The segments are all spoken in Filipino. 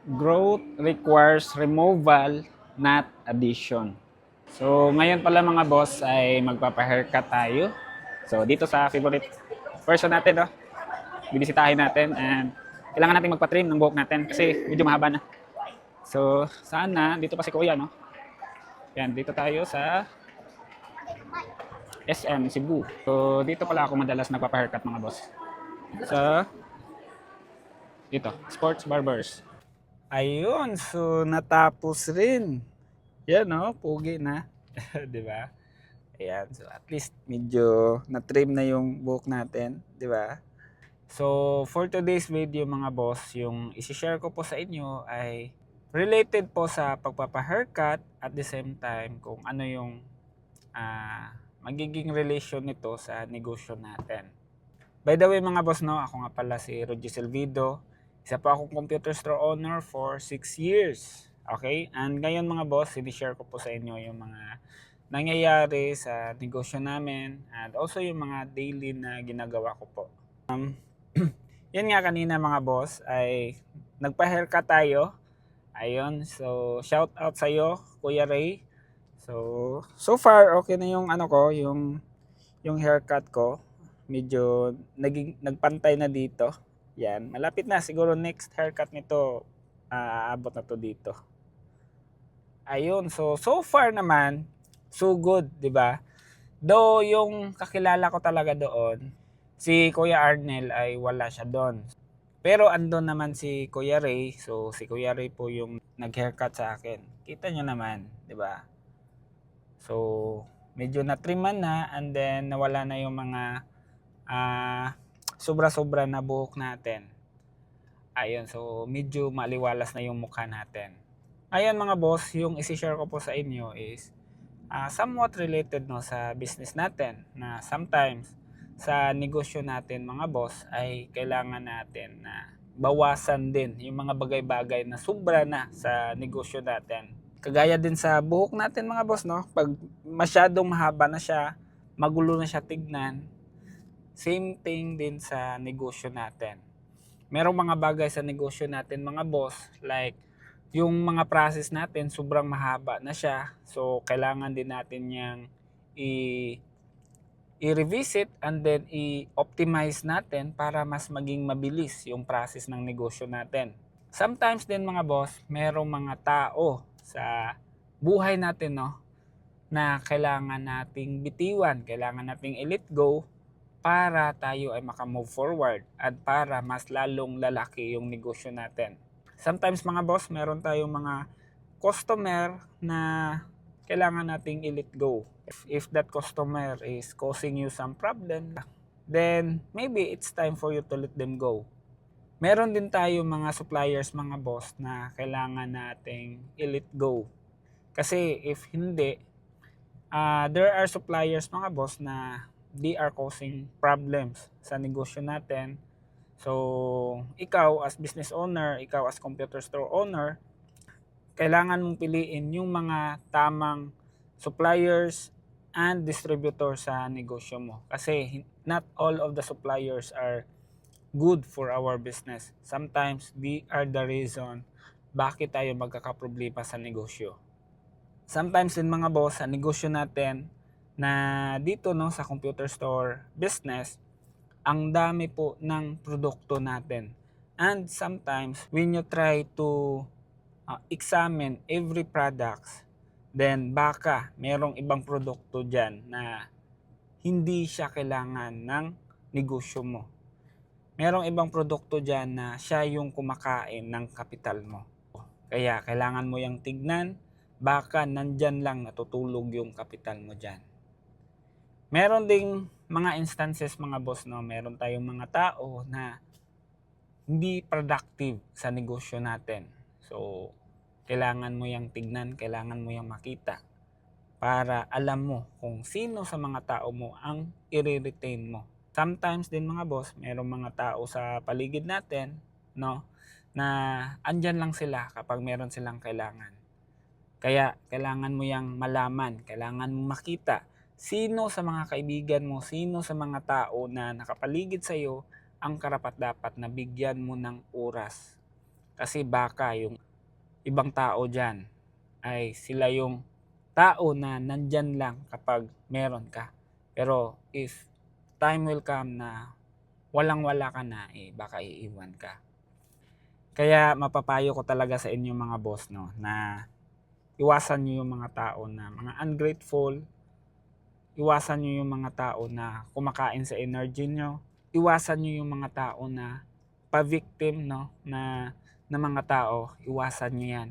Growth requires removal, not addition. So, ngayon pala mga boss ay magpapa-haircut tayo. So, dito sa favorite person natin, no? Bibisitahin natin and kailangan natin magpa-trim ng buhok natin kasi medyo mahaba na. So, sana dito pa si Kuya, no? Yan, dito tayo sa SM Cebu. So, dito pala ako madalas nagpapa-haircut mga boss. Sa dito, Sports Barbers. Ayun, so natapos rin. Yan no, pugi na. 'Di ba? Ayan, so at least medyo na-trim na yung buhok natin, 'di ba? So for today's video mga boss, yung i-share ko po sa inyo ay related po sa pagpapa-haircut at the same time kung ano yung magiging relation nito sa negosyo natin. By the way mga boss, no, ako nga pala si Roger Silvido. Isa po akong computer store owner for 6 years. Okay? And ngayon mga boss, i-share ko po sa inyo yung mga nangyayari sa negosyo namin and also yung mga daily na ginagawa ko po. Yan nga kanina mga boss ay nagpa-haircut tayo. Ayun, so shout out sa iyo, Kuya Ray. So far okay na yung ano ko, yung haircut ko. Medyo nagpantay na dito. Yan, malapit na siguro next haircut nito, aabot na to dito. Ayun, so far naman so good, 'di ba? Though yung kakilala ko talaga doon, si Kuya Arnel ay wala siya doon. Pero andon naman si Kuya Ray, so si Kuya Ray po yung nag-haircut sa akin. Kita nyo naman, 'di ba? So medyo na-triman na and then nawala na yung mga sobra-sobra na buhok natin. Ayun, so medyo maliwalas na yung mukha natin. Ayan mga boss, yung isi-share ko po sa inyo is somewhat related no sa business natin na sometimes sa negosyo natin mga boss ay kailangan natin na bawasan din yung mga bagay-bagay na sobra na sa negosyo natin. Kagaya din sa buhok natin mga boss, no? Pag masyadong mahaba na siya, magulo na siya tignan, same thing din sa negosyo natin. Merong mga bagay sa negosyo natin mga boss, like yung mga process natin sobrang mahaba na siya. So kailangan din natin yang i-revisit and then i-optimize natin para mas maging mabilis yung process ng negosyo natin. Sometimes din mga boss, merong mga tao sa buhay natin, no, na kailangan nating bitiwan, kailangan nating i-let go para tayo ay makamove forward at para mas lalong lalaki yung negosyo natin. Sometimes mga boss, meron tayong mga customer na kailangan nating i-let go. If that customer is causing you some problem, then maybe it's time for you to let them go. Meron din tayo mga suppliers mga boss na kailangan nating i-let go. Kasi if hindi, there are suppliers mga boss na they are causing problems sa negosyo natin. So, ikaw as business owner, ikaw as computer store owner, kailangan mong piliin yung mga tamang suppliers and distributors sa negosyo mo. Kasi not all of the suppliers are good for our business. Sometimes they are the reason bakit tayo magkakaproblema sa negosyo. Sometimes din mga boss, sa negosyo natin na dito no sa computer store business, ang dami po ng produkto natin. And sometimes when you try to examine every products, then baka merong ibang produkto dyan na hindi siya kailangan ng negosyo mo. Merong ibang produkto dyan na siya yung kumakain ng kapital mo. Kaya kailangan mo yung tignan, baka nandyan lang natutulog yung kapital mo dyan. Meron ding mga instances mga boss, no, meron tayong mga tao na hindi productive sa negosyo natin. So, kailangan mo yung tignan, kailangan mo yung makita para alam mo kung sino sa mga tao mo ang i-retain mo. Sometimes din mga boss, merong mga tao sa paligid natin, no, na andyan lang sila kapag meron silang kailangan. Kaya kailangan mo yang malaman, kailangan mo makita sino sa mga kaibigan mo, sino sa mga tao na nakapaligid sa iyo ang karapat-dapat na bigyan mo ng oras. Kasi baka yung ibang tao dyan ay sila yung tao na nandyan lang kapag meron ka. Pero if time will come na walang-wala ka na, baka iiwan ka. Kaya mapapayo ko talaga sa inyo mga boss, no, na iwasan nyo yung mga tao na mga ungrateful, iwasan nyo yung mga tao na kumakain sa energy nyo, iwasan nyo yung mga tao na pa-victim, no, na mga tao, iwasan nyo yan.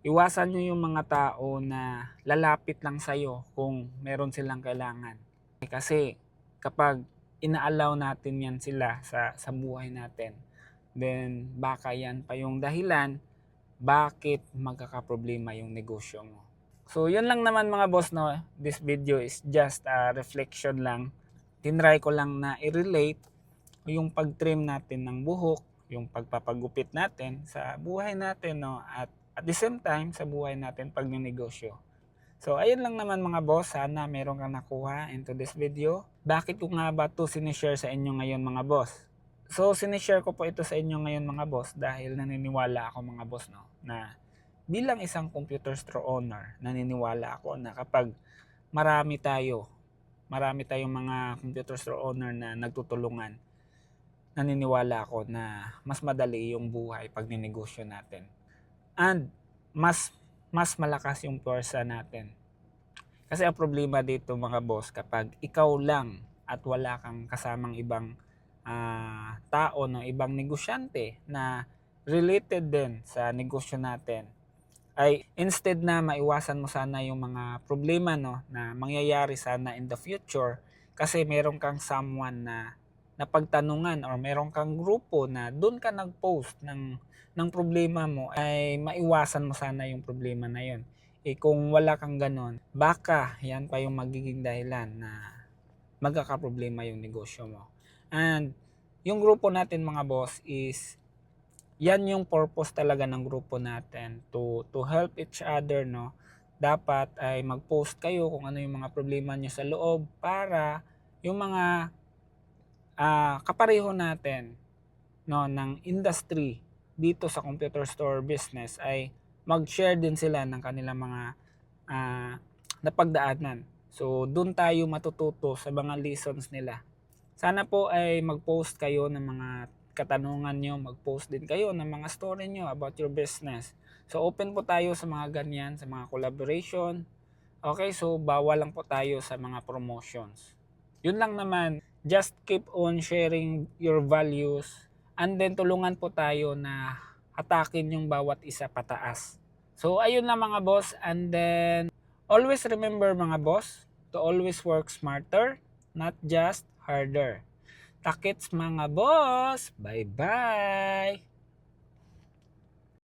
Iwasan nyo yung mga tao na lalapit lang sa'yo kung meron silang kailangan. Kasi kapag ina-allow natin yan sila sa buhay natin, then baka yan pa yung dahilan bakit magkakaproblema yung negosyo mo. So yun lang naman mga boss, no. This video is just a reflection lang. Tinry ko lang na i-relate yung pag-trim natin ng buhok, yung pagpapagupit natin sa buhay natin, no, at the same time sa buhay natin pag negosyo. So ayun lang naman mga boss, sana meron kang nakuha into this video. Bakit ko nga ba ito sinishare sa inyo ngayon mga boss? So sinishare ko po ito sa inyo ngayon mga boss dahil naniniwala ako mga boss, no, na bilang isang computer store owner, naniniwala ako na kapag marami tayong mga computer store owner na nagtutulungan, naniniwala ako na mas madali yung buhay pag ninegosyo natin. And mas malakas yung puwersa natin. Kasi ang problema dito mga boss, kapag ikaw lang at wala kang kasamang ibang tao, no, ibang negosyante na related din sa negosyo natin, ay instead na maiwasan mo sana yung mga problema, no, na mangyayari sana in the future, kasi meron kang someone na napagtanungan or meron kang grupo na doon ka nag-post ng problema mo, ay maiwasan mo sana yung problema na yun. Kung wala kang ganon, baka yan pa yung magiging dahilan na magkakaproblema yung negosyo mo. And yung grupo natin mga boss is, yan yung purpose talaga ng grupo natin, to help each other, no. Dapat ay mag-post kayo kung ano yung mga problema nyo sa loob para yung mga kapareho natin, no, ng industry dito sa computer store business ay mag-share din sila ng kanilang mga napagdaanan. So doon tayo matututo sa mga lessons nila. Sana po ay mag-post kayo ng mga katanungan nyo, mag-post din kayo ng mga story nyo about your business. So open po tayo sa mga ganyan, sa mga collaboration. Okay, so bawal lang po tayo sa mga promotions. Yun lang naman, just keep on sharing your values, and then tulungan po tayo na hatakin yung bawat isa pataas. So ayun na mga boss, and then always remember mga boss, to always work smarter, not just harder. Takits mga boss! Bye-bye!